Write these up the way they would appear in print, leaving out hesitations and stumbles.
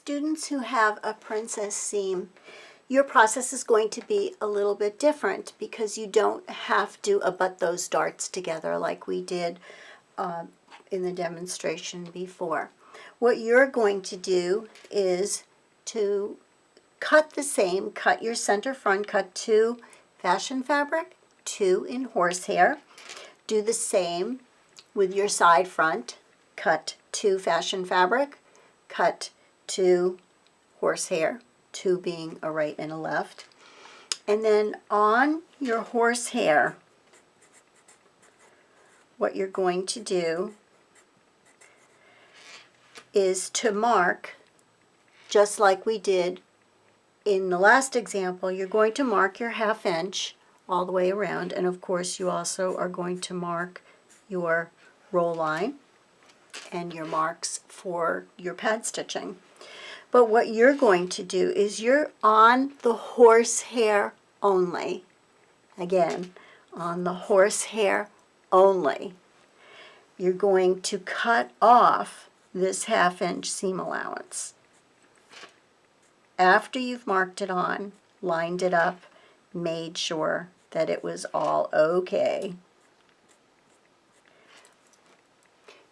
students who have a princess seam, your process is going to be a little bit different because you don't have to abut those darts together like we did in the demonstration before. What you're going to do is to cut the same, cut your center front, cut 2 fashion fabric, 2 in horsehair. Do the same with your side front, cut 2 fashion fabric, cut 2 horsehair, 2 being a right and a left. And then on your horsehair, what you're going to do is to mark, just like we did in the last example, you're going to mark your 1/2 inch all the way around, and of course you also are going to mark your roll line and your marks for your pad stitching. But what you're going to do is you're on the horsehair only. Again, on the horsehair only. You're going to cut off this 1/2 inch seam allowance. After you've marked it on, lined it up, made sure that it was all okay,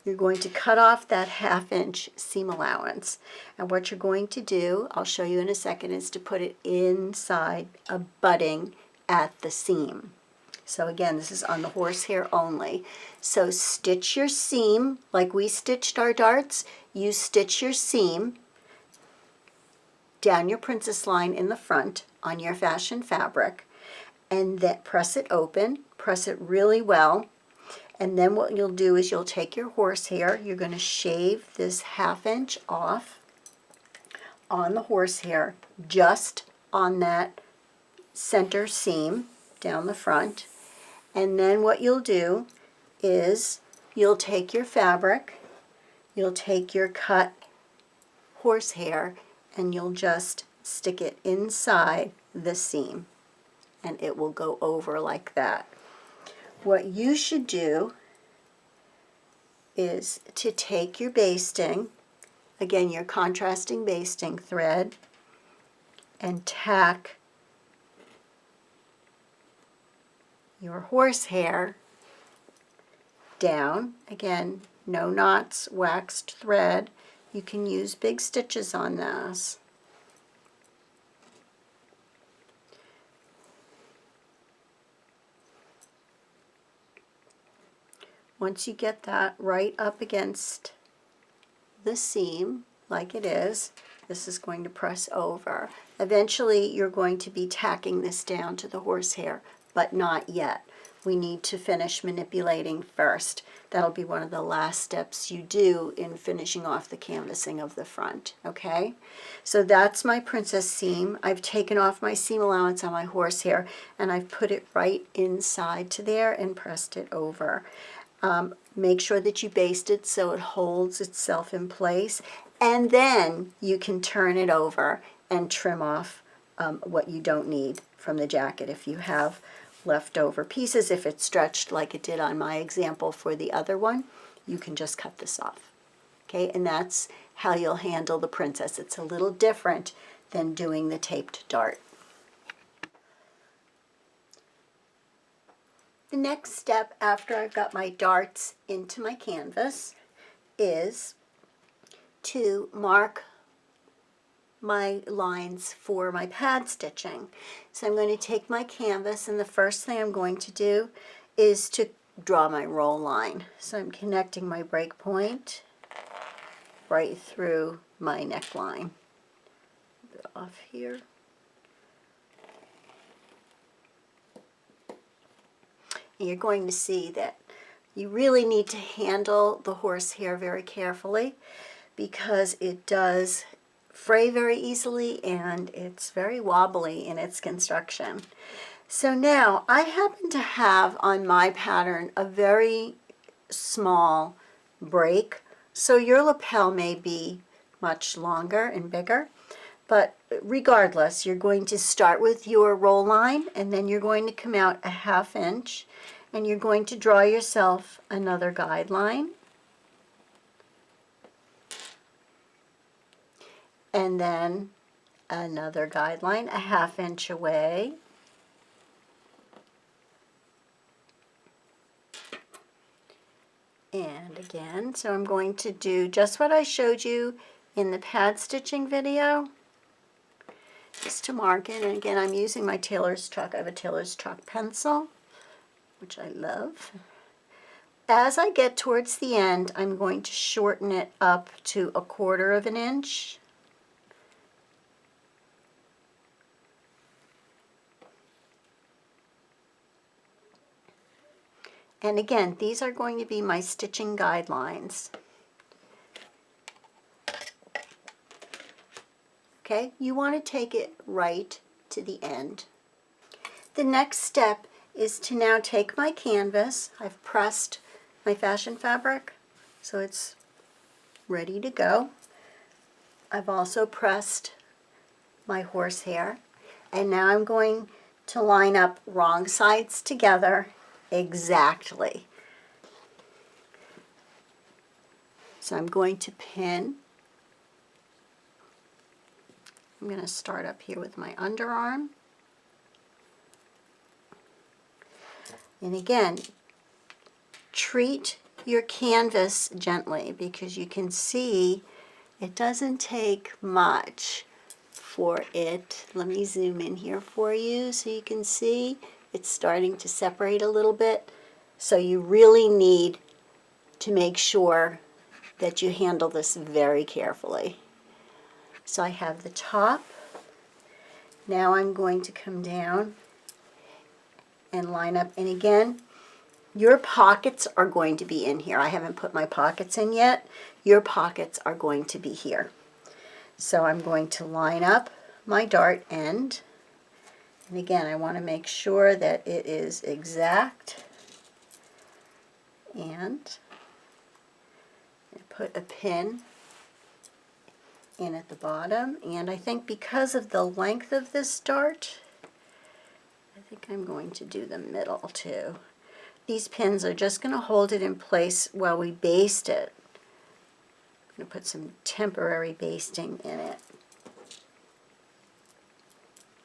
you're going to cut off that 1/2 inch seam allowance. And what you're going to do, I'll show you in a second, is to put it inside a butting at the seam. So again, this is on the horsehair only. So stitch your seam like we stitched our darts. You stitch your seam down your princess line in the front on your fashion fabric, and then press it open, press it really well, and then what you'll do is you'll take your horsehair, you're going to shave this 1/2 inch off on the horsehair, just on that center seam down the front, and then what you'll do is you'll take your fabric, you'll take your cut horsehair, and you'll just stick it inside the seam, and it will go over like that. What you should do is to take your basting, again your contrasting basting thread, and tack your horsehair down. Again, no knots, waxed thread. You can use big stitches on this. Once you get that right up against the seam, like it is, this is going to press over. Eventually, you're going to be tacking this down to the horsehair, but not yet. We need to finish manipulating first. That'll be one of the last steps you do in finishing off the canvassing of the front, okay? So that's my princess seam. I've taken off my seam allowance on my horsehair, and I've put it right inside to there and pressed it over. Make sure that you baste it so it holds itself in place, and then you can turn it over and trim off what you don't need from the jacket if you have leftover pieces. If it's stretched like it did on my example for the other one, you can just cut this off. Okay, and that's how you'll handle the princess. It's a little different than doing the taped dart. The next step after I've got my darts into my canvas is to mark my lines for my pad stitching. So I'm going to take my canvas, and the first thing I'm going to do is to draw my roll line. So I'm connecting my break point right through my neckline. A bit off here. And you're going to see that you really need to handle the horsehair very carefully because it does fray very easily and it's very wobbly in its construction. So now I happen to have on my pattern a very small break, so your lapel may be much longer and bigger, but regardless, you're going to start with your roll line, and then you're going to come out a 1/2 inch, and you're going to draw yourself another guideline. and then another guideline a 1/2 inch away. And again, so I'm going to do just what I showed you in the pad stitching video, just to mark it. And again, I'm using my tailor's chalk. I have a tailor's chalk pencil, which I love. As I get towards the end, I'm going to shorten it up to 1/4 of an inch. And again, these are going to be my stitching guidelines. Okay, you want to take it right to the end. The next step is to now take my canvas. I've pressed my fashion fabric, so it's ready to go. I've also pressed my horsehair, and now I'm going to line up wrong sides together exactly. So I'm going to pin. I'm going to start up here with my underarm. And again, treat your canvas gently, because you can see it doesn't take much for it. Let me zoom in here for you so you can see it's starting to separate a little bit. So you really need to make sure that you handle this very carefully. So I have the top. Now I'm going to come down and line up. And again, your pockets are going to be in here. I haven't put my pockets in yet. Your pockets are going to be here. So I'm going to line up my dart end. And again, I want to make sure that it is exact. And I put a pin in at the bottom. And I think because of the length of this dart, I think I'm going to do the middle too. These pins are just going to hold it in place while we baste it. I'm going to put some temporary basting in it.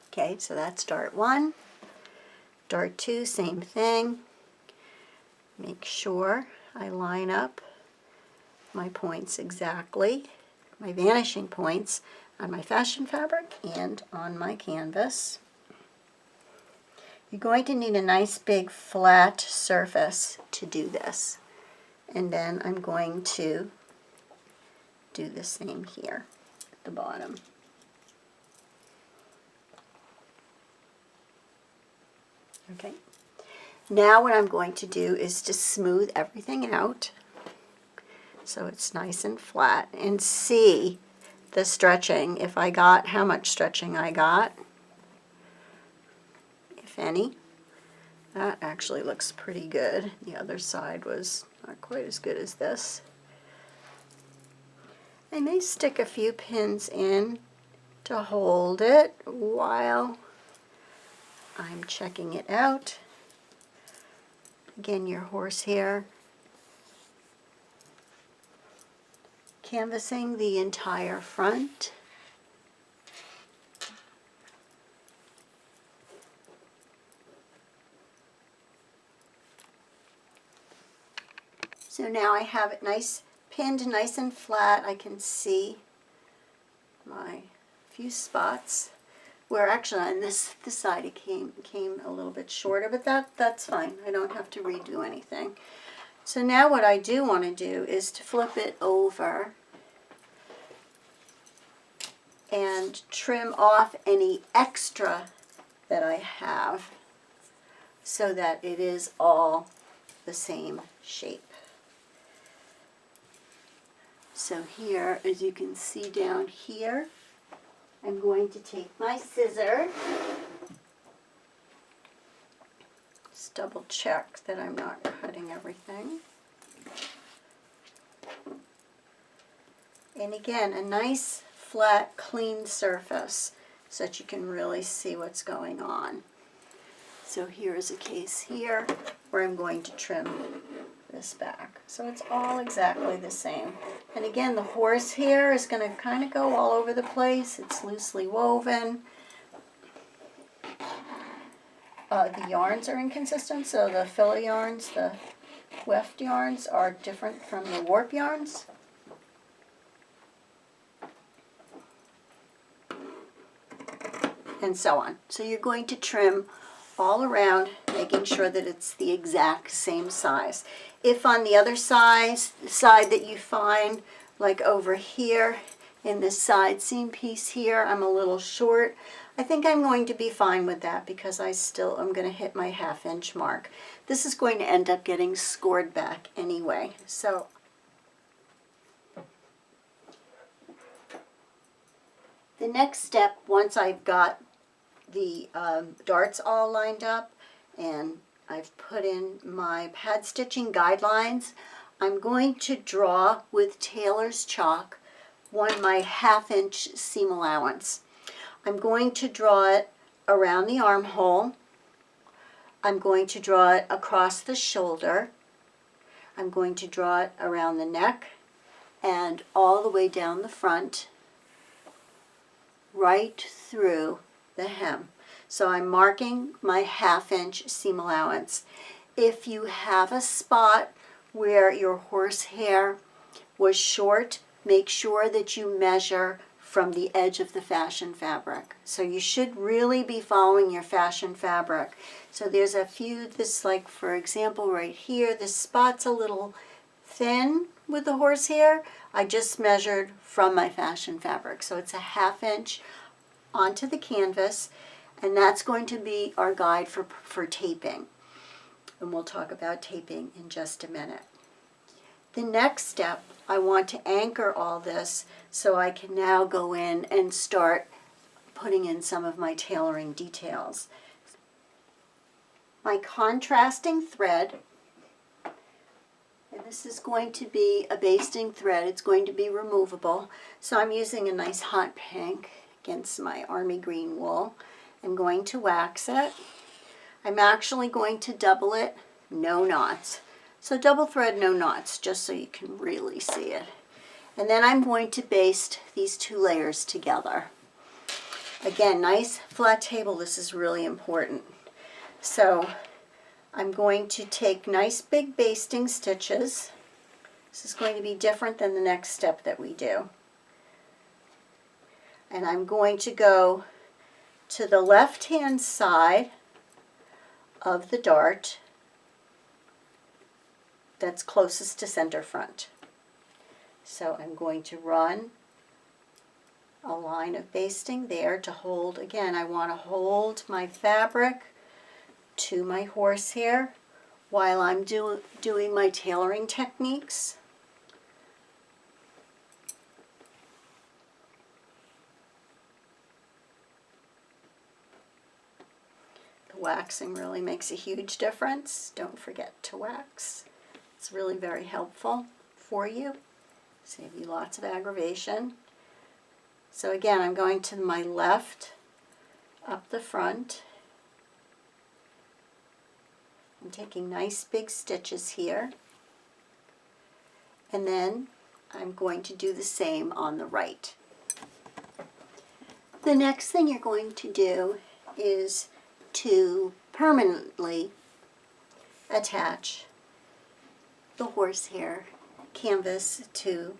Okay, so that's dart 1. Dart 2, same thing. Make sure I line up my points exactly, my vanishing points on my fashion fabric and on my canvas. You're going to need a nice big flat surface to do this. And then I'm going to do the same here at the bottom. Okay. Now what I'm going to do is to smooth everything out so it's nice and flat, and see the stretching, if I got, how much stretching I got, if any. That actually looks pretty good. The other side was not quite as good as this. I may stick a few pins in to hold it while I'm checking it out. Again, your horsehair, canvassing the entire front. So now I have it pinned nice and flat. I can see my few spots where actually on this side it came a little bit shorter, but that's fine. I don't have to redo anything. So now what I do want to do is to flip it over and trim off any extra that I have so that it is all the same shape. So here, as you can see down here, I'm going to take my scissor, just double check that I'm not cutting everything. And again, a nice flat, clean surface so that you can really see what's going on. So here is a case here where I'm going to trim this back. So it's all exactly the same. And again, the horsehair is going to kind of go all over the place. It's loosely woven. The yarns are inconsistent, so the filler yarns, the weft yarns are different from the warp yarns. And so on. So you're going to trim all around, making sure that it's the exact same size. If on the other side that you find, like over here in this side seam piece here, I'm a little short, I think I'm going to be fine with that because I'm going to hit my 1/2 inch mark. This is going to end up getting scored back anyway. So the next step, once I've got the darts all lined up and I've put in my pad stitching guidelines, I'm going to draw with tailor's chalk my 1/2 inch seam allowance. I'm going to draw it around the armhole. I'm going to draw it across the shoulder. I'm going to draw it around the neck and all the way down the front, right through the hem. So I'm marking my 1/2 inch seam allowance. If you have a spot where your horsehair was short, make sure that you measure from the edge of the fashion fabric. So you should really be following your fashion fabric. So there's a few, this like for example right here, this spot's a little thin with the horsehair. I just measured from my fashion fabric. So it's a 1/2 inch onto the canvas, and that's going to be our guide for taping. And we'll talk about taping in just a minute. The next step, I want to anchor all this so I can now go in and start putting in some of my tailoring details. My contrasting thread, and this is going to be a basting thread, it's going to be removable, so I'm using a nice hot pink against my army green wool. I'm going to wax it. I'm actually going to double it, no knots. So double thread, no knots, just so you can really see it. And then I'm going to baste these 2 layers together. Again, nice flat table, this is really important. So I'm going to take nice big basting stitches. This is going to be different than the next step that we do. And I'm going to go to the left-hand side of the dart that's closest to center front. So I'm going to run a line of basting there to hold, again, I want to hold my fabric to my horsehair while I'm doing my tailoring techniques. The waxing really makes a huge difference. Don't forget to wax. It's really very helpful for you. Save you lots of aggravation. So again, I'm going to my left up the front. I'm taking nice big stitches here. And then I'm going to do the same on the right. The next thing you're going to do is to permanently attach the horsehair canvas to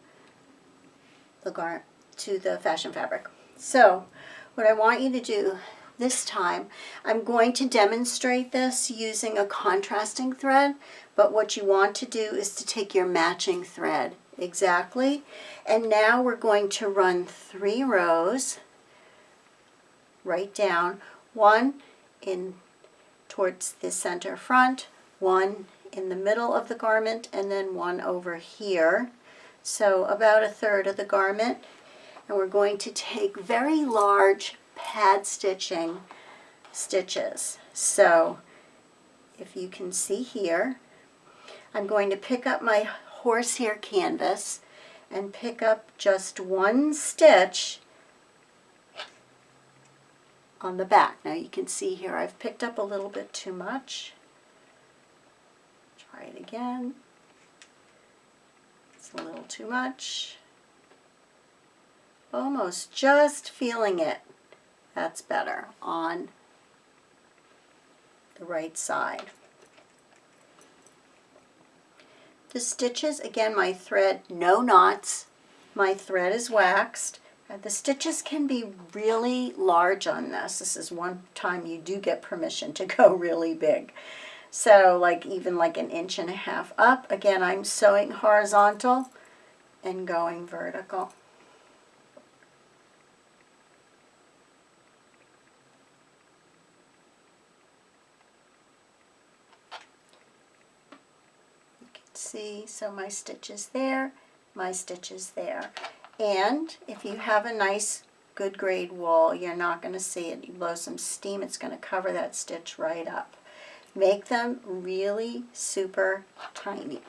the fashion fabric. So what I want you to do this time, I'm going to demonstrate this using a contrasting thread, but what you want to do is to take your matching thread exactly, and now we're going to run 3 rows right down, 1 in towards the center front, 1 in the middle of the garment, and then 1 over here. So about 1/3 of the garment. And we're going to take very large pad stitching stitches. So if you can see here, I'm going to pick up my horsehair canvas and pick up just 1 stitch on the back. Now you can see here I've picked up a little bit too much. Try it again. a little too much. Almost just feeling it. That's better on the right side. The stitches, again, my thread, no knots. My thread is waxed. The stitches can be really large on this. This is one time you do get permission to go really big. So like even like 1.5 inches up. Again, I'm sewing horizontal and going vertical. You can see, so my stitch is there, my stitch is there. And if you have a nice good grade wool, you're not going to see it. You blow some steam, it's going to cover that stitch right up. Make them really super tiny.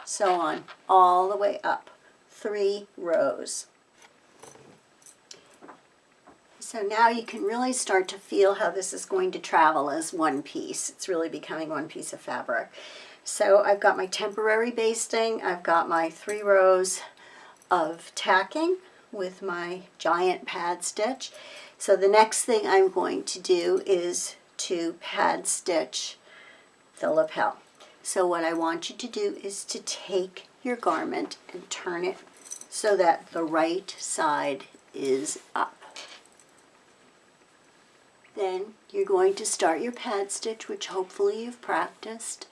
Sew on all the way up, 3 rows. So now you can really start to feel how this is going to travel as one piece. It's really becoming one piece of fabric. So I've got my temporary basting, I've got my 3 rows of tacking with my giant pad stitch. So the next thing I'm going to do is to pad stitch the lapel. So what I want you to do is to take your garment and turn it so that the right side is up. Then you're going to start your pad stitch, which hopefully you've practiced.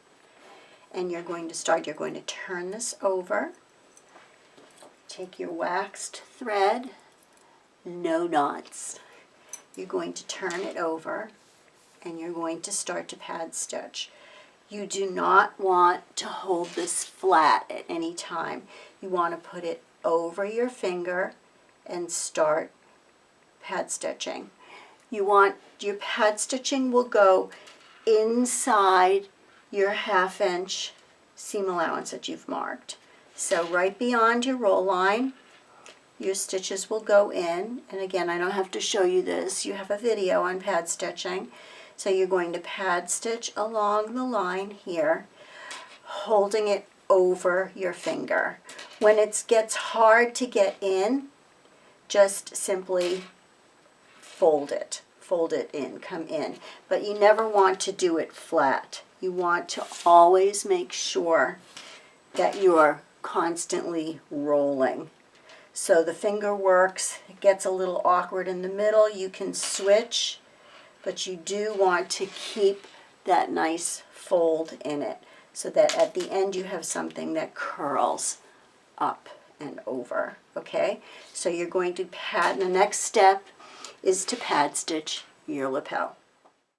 And you're going to turn this over. Take your waxed thread, no knots. You're going to turn it over and you're going to start to pad stitch. You do not want to hold this flat at any time. You want to put it over your finger and start pad stitching. Your pad stitching will go inside your 1/2 inch seam allowance that you've marked. So right beyond your roll line, your stitches will go in. And again, I don't have to show you this. You have a video on pad stitching. So you're going to pad stitch along the line here, holding it over your finger. When it gets hard to get in, just simply fold it in, come in. But you never want to do it flat. You want to always make sure that you're constantly rolling. So the finger works, it gets a little awkward in the middle, you can switch, but you do want to keep that nice fold in it so that at the end you have something that curls up and over, okay? So you're going to pad, the next step is to pad stitch your lapel.